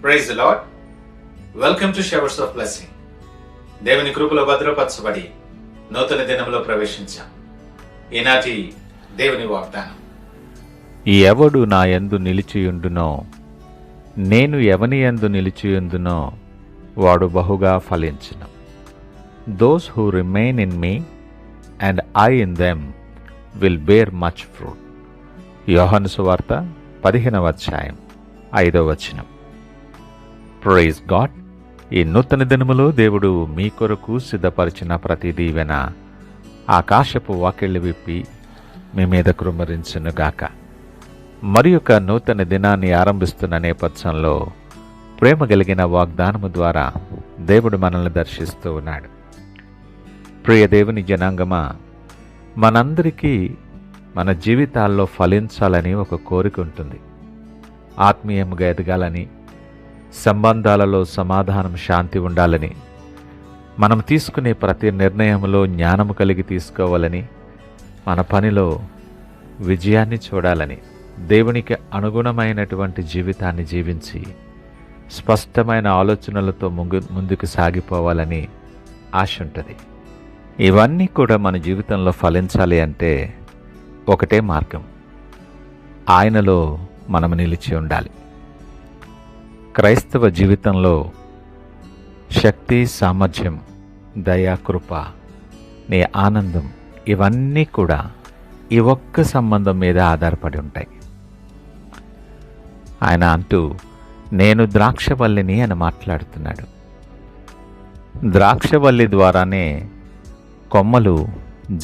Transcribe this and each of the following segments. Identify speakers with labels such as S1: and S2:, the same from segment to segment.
S1: Praise the Lord. Welcome to showers of blessing. దేవుని కృపలో భద్రపరచబడి నూతన దినంలో ప్రవేశించాం. ఈనాటి దేవుని వాగ్దానం,
S2: ఎవడు నా యందు నిలిచియుండునో, నేను ఎవని యందు నిలిచియుందునో వాడు బహుగా ఫలించును. Those who remain in me and I in them will bear much fruit. Yohanu సువార్త 15వ అధ్యాయం 5వ వచనం. Praise God. ఈ నూతన దినములో దేవుడు మీ కొరకు సిద్ధపరిచిన ప్రతి దీవెన ఆకాశపు వాకిళ్ళు విప్పి మీ మీద కృమ్మరించునుగాక. మరి యొక్క నూతన దినాన్ని ఆరంభిస్తున్న నేపథ్యంలో ప్రేమ కలిగిన వాగ్దానము ద్వారా దేవుడు మనల్ని దర్శిస్తూ ఉన్నాడు. ప్రియ దేవుని జనాంగమా, మనందరికీ మన జీవితాల్లో ఫలించాలని ఒక కోరిక ఉంటుంది. ఆత్మీయముగా ఎదగాలని, సంబంధాలలో సమాధానం, శాంతి ఉండాలని, మనం తీసుకునే ప్రతి నిర్ణయంలో జ్ఞానము కలిగి తీసుకోవాలని, మన పనిలో విజయాన్ని చూడాలని, దేవునికి అనుగుణమైనటువంటి జీవితాన్ని జీవించి స్పష్టమైన ఆలోచనలతో ముందుకు సాగిపోవాలని ఆశ ఉంటుంది. ఇవన్నీ కూడా మన జీవితంలో ఫలించాలి అంటే ఒకటే మార్గం, ఆయనలో మనం నిలిచి ఉండాలి. క్రైస్తవ జీవితంలో శక్తి, సామర్థ్యం, దయా, కృప, నీ ఆనందం, ఇవన్నీ కూడా ఈ ఒక్క సంబంధం మీద ఆధారపడి ఉంటాయి. ఆయన అంటూ నేను ద్రాక్షవల్లిని అని మాట్లాడుతున్నాడు. ద్రాక్షవల్లి ద్వారానే కొమ్మలు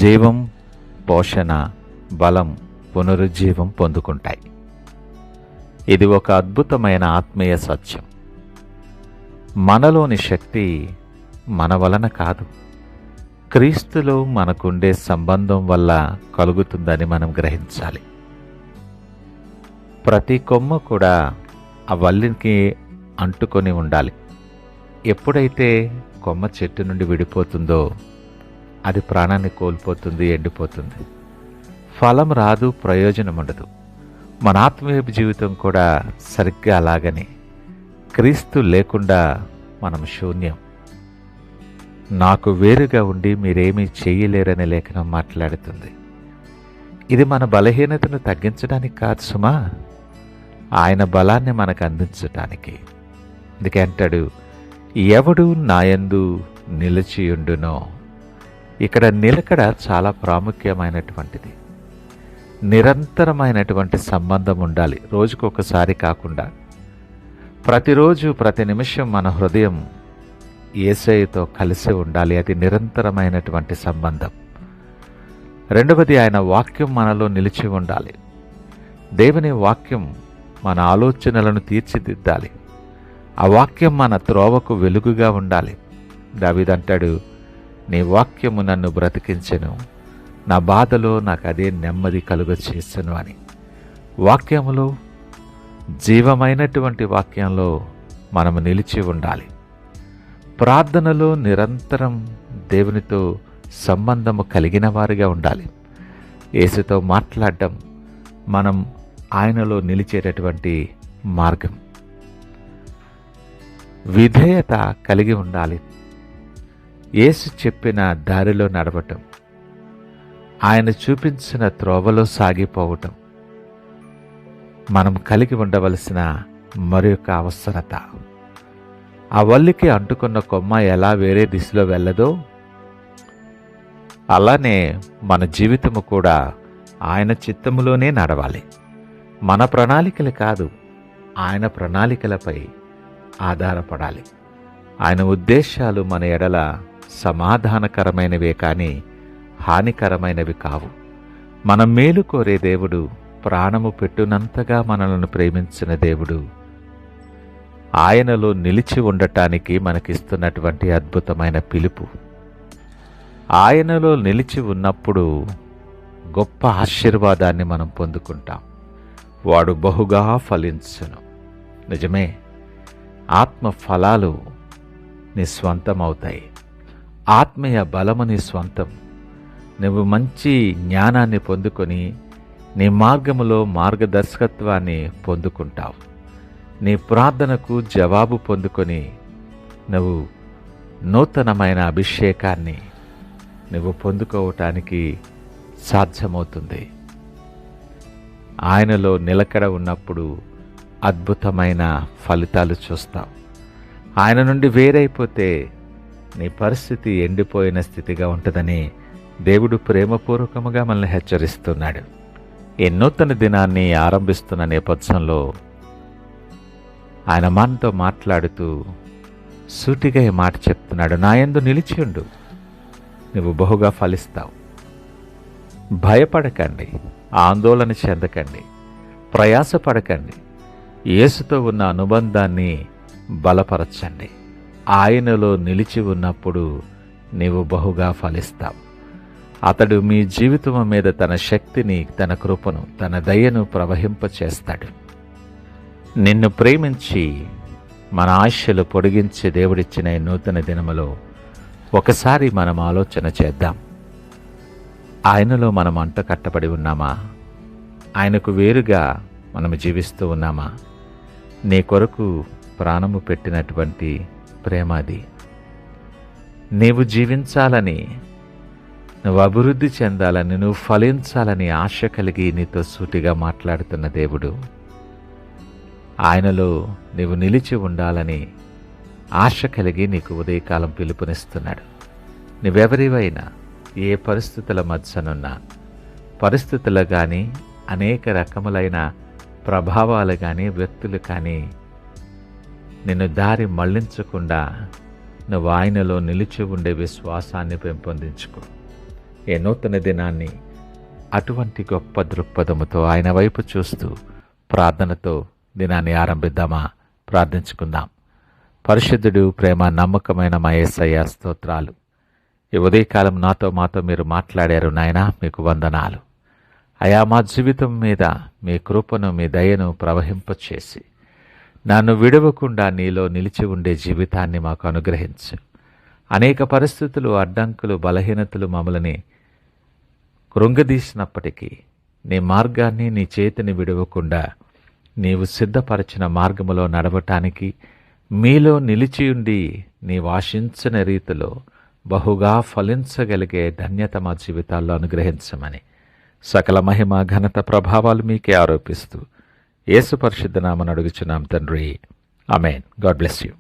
S2: జీవం, పోషణ, బలం, పునరుజ్జీవం పొందుకుంటాయి. ఇది ఒక అద్భుతమైన ఆత్మీయ సత్యం. మనలోని శక్తి మన వలన కాదు, క్రీస్తులో మనకుండే సంబంధం వల్ల కలుగుతుందని మనం గ్రహించాలి. ప్రతి కొమ్మ కూడా ఆ వల్లికి అంటుకొని ఉండాలి. ఎప్పుడైతే కొమ్మ చెట్టు నుండి విడిపోతుందో అది ప్రాణాన్ని కోల్పోతుంది, ఎండిపోతుంది, ఫలం రాదు, ప్రయోజనం ఉండదు. మన ఆత్మీయ జీవితం కూడా సరిగ్గా అలాగనే. క్రీస్తు లేకుండా మనం శూన్యం. నాకు వేరుగా ఉండి మీరేమీ చేయలేరనే లేఖనం మాట్లాడుతుంది. ఇది మన బలహీనతను తగ్గించడానికి కాదు సుమా, ఆయన బలాన్ని మనకు అందించటానికి. అందుకే అంటాడు, ఎవడు నాయందు నిలిచియుండునో. ఇక్కడ నిలకడ చాలా ప్రాముఖ్యమైనటువంటిది. నిరంతరమైనటువంటి సంబంధం ఉండాలి, రోజుకొకసారి కాకుండా. ప్రతిరోజు, ప్రతి నిమిషం మన హృదయం యేసయ్యతో కలిసి ఉండాలి. అది నిరంతరమైనటువంటి సంబంధం. రెండవది, ఆయన వాక్యం మనలో నిలిచి ఉండాలి. దేవుని వాక్యం మన ఆలోచనలను తీర్చిదిద్దాలి. ఆ వాక్యం మన త్రోవకు వెలుగుగా ఉండాలి. దావీదంటాడు, నీ వాక్యము నన్ను బ్రతికించెను, నా బాధలో నాకు అదే నెమ్మది కలుగచేసెను అని. వాక్యములో, జీవమైనటువంటి వాక్యంలో మనము నిలిచి ఉండాలి. ప్రార్థనలో నిరంతరం దేవునితో సంబంధము కలిగిన వారిగా ఉండాలి. యేసుతో మాట్లాడడం మనం ఆయనలో నిలిచేటటువంటి మార్గం. విధేయత కలిగి ఉండాలి. యేసు చెప్పిన దారిలో నడవటం, ఆయన చూపించిన త్రోవలో సాగిపోవటం మనం కలిగి ఉండవలసిన మరొక అవసరత. ఆ వల్లికి అంటుకున్న కొమ్మ ఎలా వేరే దిశలో వెళ్ళదో, అలానే మన జీవితము కూడా ఆయన చిత్తములోనే నడవాలి. మన ప్రణాళికలు కాదు, ఆయన ప్రణాళికలపై ఆధారపడాలి. ఆయన ఉద్దేశాలు మన ఎడల సమాధానకరమైనవే కానీ హానికరమైనవి కావు. మన మేలు కోరే దేవుడు, ప్రాణము పెట్టునంతగా మనలను ప్రేమించిన దేవుడు, ఆయనలో నిలిచి ఉండటానికి మనకిస్తున్నటువంటి అద్భుతమైన పిలుపు. ఆయనలో నిలిచి ఉన్నప్పుడు గొప్ప ఆశీర్వాదాన్ని మనం పొందుకుంటాం. వాడు బహుగా ఫలించును. నిజమే, ఆత్మ ఫలాలు నీ స్వంతం అవుతాయి. ఆత్మీయ బలము నీ స్వంతం. నువ్వు మంచి జ్ఞానాన్ని పొందుకొని నీ మార్గములో మార్గదర్శకత్వాన్ని పొందుకుంటావు. నీ ప్రార్థనకు జవాబు పొందుకొని నువ్వు నూతనమైన అభిషేకాన్ని నువ్వు పొందుకోవటానికి సాధ్యమవుతుంది. ఆయనలో నిలకడ ఉన్నప్పుడు అద్భుతమైన ఫలితాలు చూస్తావు. ఆయన నుండి వేరైపోతే నీ పరిస్థితి ఎండిపోయిన స్థితిగా ఉంటుందని దేవుడు ప్రేమపూర్వకముగా మనల్ని హెచ్చరిస్తున్నాడు. ఈ నూతన దినాన్ని ఆరంభిస్తున్న నేపథ్యంలో ఆయన మనతో మాట్లాడుతూ సూటిగా ఈ మాట చెప్తున్నాడు, నా యందు నిలిచి ఉండు, నువ్వు బహుగా ఫలిస్తావు. భయపడకండి, ఆందోళన చెందకండి, ప్రయాసపడకండి. యేసుతో ఉన్న అనుబంధాన్ని బలపరచండి. ఆయనలో నిలిచి ఉన్నప్పుడు నీవు బహుగా ఫలిస్తావు. అతడు మీ జీవితం మీద తన శక్తిని, తన కృపను, తన దయను ప్రవహింపచేస్తాడు. నిన్ను ప్రేమించి మన ఆశలు పొడిగించి దేవుడిచ్చిన ఈ నూతన దినములో ఒకసారి మనం ఆలోచన చేద్దాం. ఆయనలో మనం అంట కట్టబడి ఉన్నామా? ఆయనకు వేరుగా మనం జీవిస్తూ ఉన్నామా? నీ కొరకు ప్రాణము పెట్టినటువంటి ప్రేమ అది. నీవు జీవించాలని, నువ్వు అభివృద్ధి చెందాలని, నువ్వు ఫలించాలని ఆశ కలిగి నీతో సూటిగా మాట్లాడుతున్న దేవుడు. ఆయనలో నీవు నిలిచి ఉండాలని ఆశ కలిగి నీకు ఉదయకాలం పిలుపునిస్తున్నాడు. నువ్వెవరివైనా, ఏ పరిస్థితుల మధ్యనున్నా, పరిస్థితులు కానీ, అనేక రకములైన ప్రభావాలు కానీ, వ్యక్తులు కానీ నిన్ను దారి మళ్లించకుండా నువ్వు ఆయనలో నిలిచి ఉండే విశ్వాసాన్ని పెంపొందించుకో. ఏ నూతన దినాన్ని అటువంటి గొప్ప దృక్పథముతో ఆయన వైపు చూస్తూ ప్రార్థనతో దినాన్ని ఆరంభిద్దామా? ప్రార్థించుకుందాం. పరిశుద్ధుడు, ప్రేమ నమ్మకమైన మా యేసయ్య స్తోత్రాలు. ఈ ఉదయకాలం మాతో మీరు మాట్లాడారు నాయనా, మీకు వందనాలు. అయా, మా జీవితం మీద మీ కృపను, మీ దయను ప్రవహింపచేసి నన్ను విడవకుండా నీలో నిలిచి ఉండే జీవితాన్ని మాకు అనుగ్రహించు. అనేక పరిస్థితులు, అడ్డంకులు, బలహీనతలు మమ్మల్ని కృంగదీసినప్పటికీ నీ మార్గాన్ని, నీ చేతిని విడవకుండా నీవు సిద్ధపరచిన మార్గములో నడవటానికి, మీలో నిలిచి ఉండి నీవు ఆశించిన రీతిలో బహుగా ఫలించగలిగే ధన్యత మా జీవితాల్లో అనుగ్రహించమని సకల మహిమ, ఘనత, ప్రభావాలు మీకే ఆరోపిస్తూ యేసు పరిశుద్ధ నామమున అడుగుచున్నాం తండ్రి. ఆమేన్. God bless you.